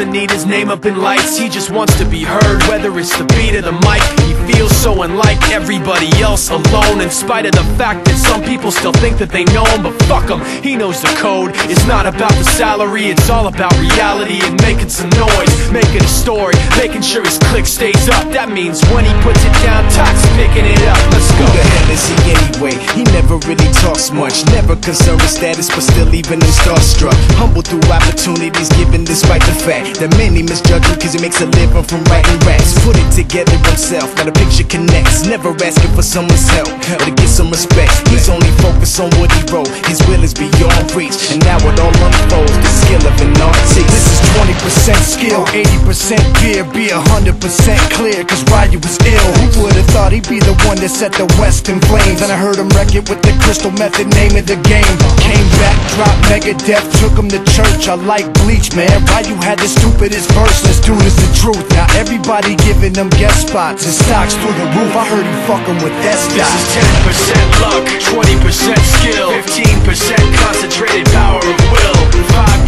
doesn't need his name up in lights, he just wants to be heard, whether it's the beat or the mic. He feels so unlike everybody else, alone, in spite of the fact that some people still think that they know him. But fuck him, he knows the code. It's not about the salary, it's all about reality and making some noise, making a story, making sure his click stays up. That means when he puts it down, Tox picking it up. Let's go. Who the hell is he anyway? He never really talks much, never concerned with status, but still even him starstruck. Humble through opportunities given despite the fact that many misjudge him cause he makes a living from writing raps. Put it together himself, got a picture connects, never asking for someone's help or to get some respect. He's only focused on what he wrote, his will is beyond reach, and now it all unfolds, the skill of an artist. This is 20% skill, 80% fear, be 100% clear, cause Ryu was ill. Who would've thought he'd be the one that set the West in flames? And I heard him wreck it with the crystal method, name of the game. Came back, dropped Megadeth, took him to church. I like Bleach, man, Ryu had the stupidest verse. This dude is the truth. Now everybody giving them guest spots and stocks through the roof. I heard he fucking with that stock. This is 10% luck, 20% skill, 15% concentrated power of will,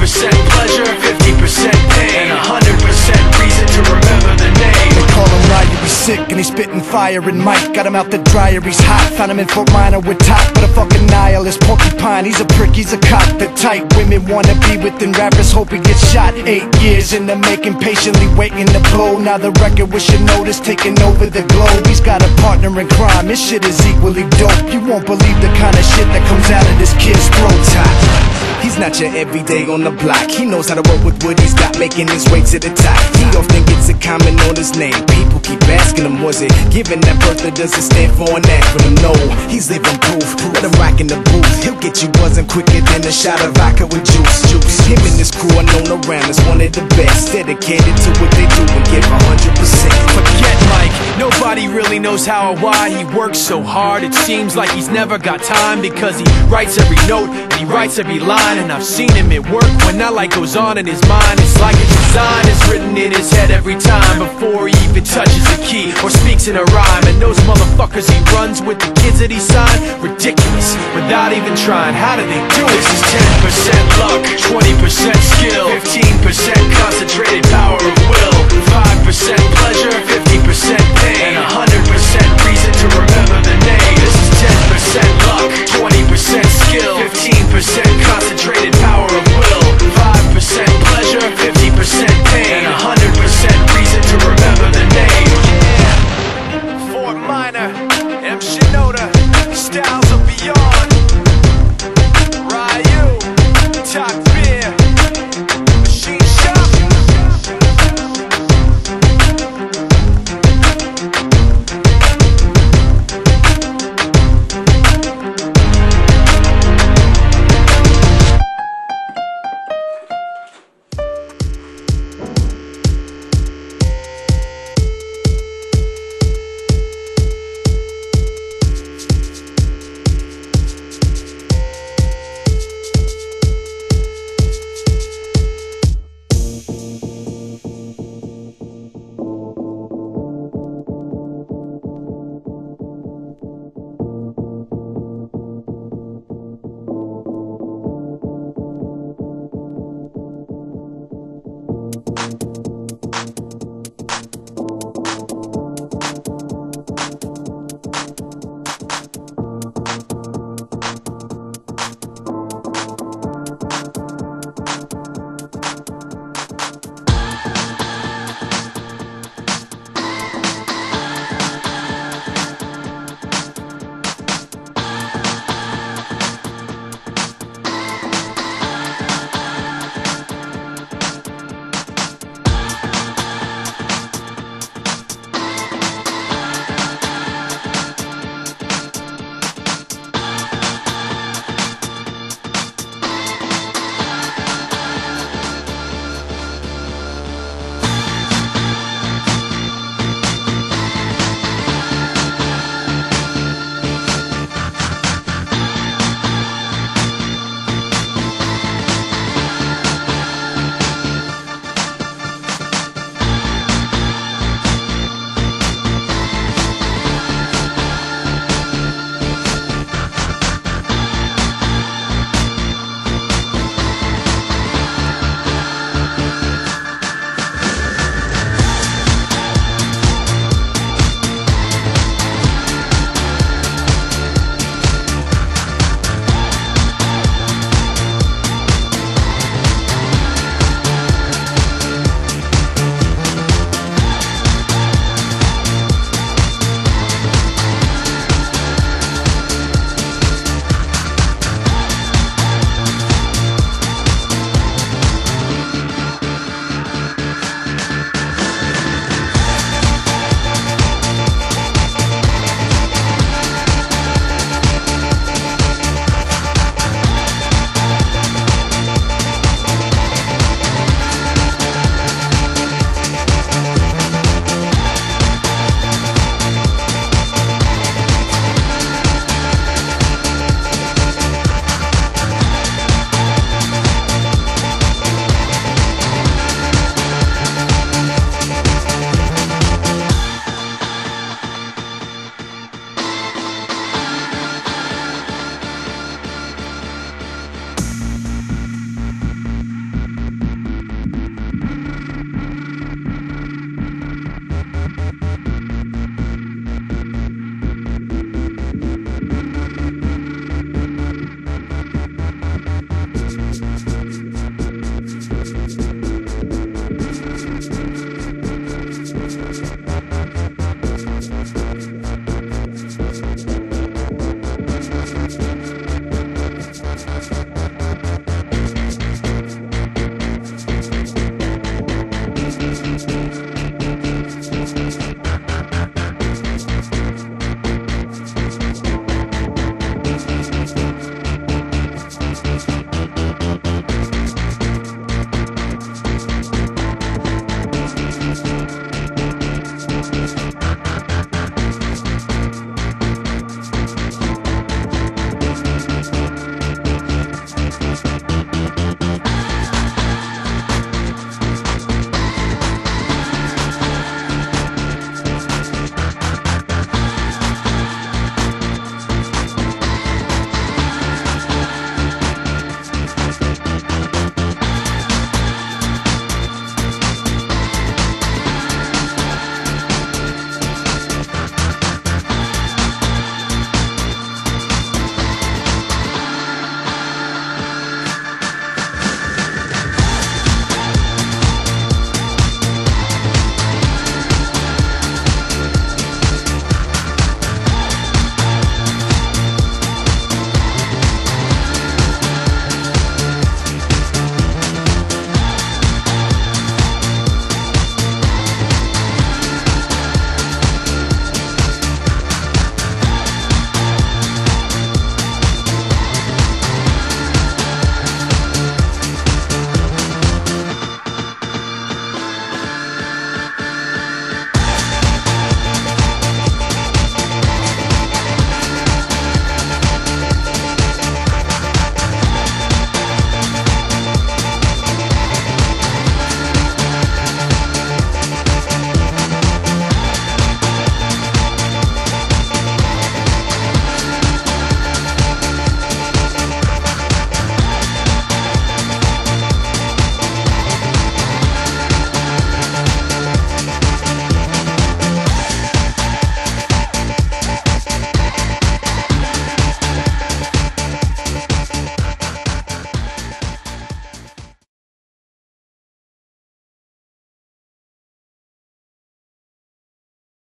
5% pleasure, 50% pain, and 100% reason to remember the name. They call him Ryu, he's sick and he's spitting fire. And Mike got him out the dryer, he's hot. Found him in Fort Minor with top, but a fucking nihilist porcupine. He's a prick, he's a cop. The type women wanna be within rappers, hope he gets shot. 8 years in the making, patiently waiting to blow. Now the record with your notice taking over the globe. He's got a partner in crime, his shit is equally dope. You won't believe the kind of shit that comes out of this kid's throat. He's not your everyday on the block. He knows how to work with what he's got, making his way to the top. He often gets a comment on his name. People keep asking him, was it given that birth or does it stand for an acronym? No, he's living proof. Let him rock in the booth. He'll get you buzzing quicker than a shot of vodka with juice. Him and his crew are known around as one of the best, dedicated to what they do and give 100%. Forget Mike, nobody really knows how or why he works so hard. It seems like he's never got time, because he writes every note and he writes every line. And I've seen him at work when that light goes on in his mind. It's like a design is written in his head every time before he even touches a key or speaks in a rhyme. And those motherfuckers he runs with, the kids that he signed, ridiculous, without even trying. How do they do it? This is 10% luck, 20% skill, 15% concentrated power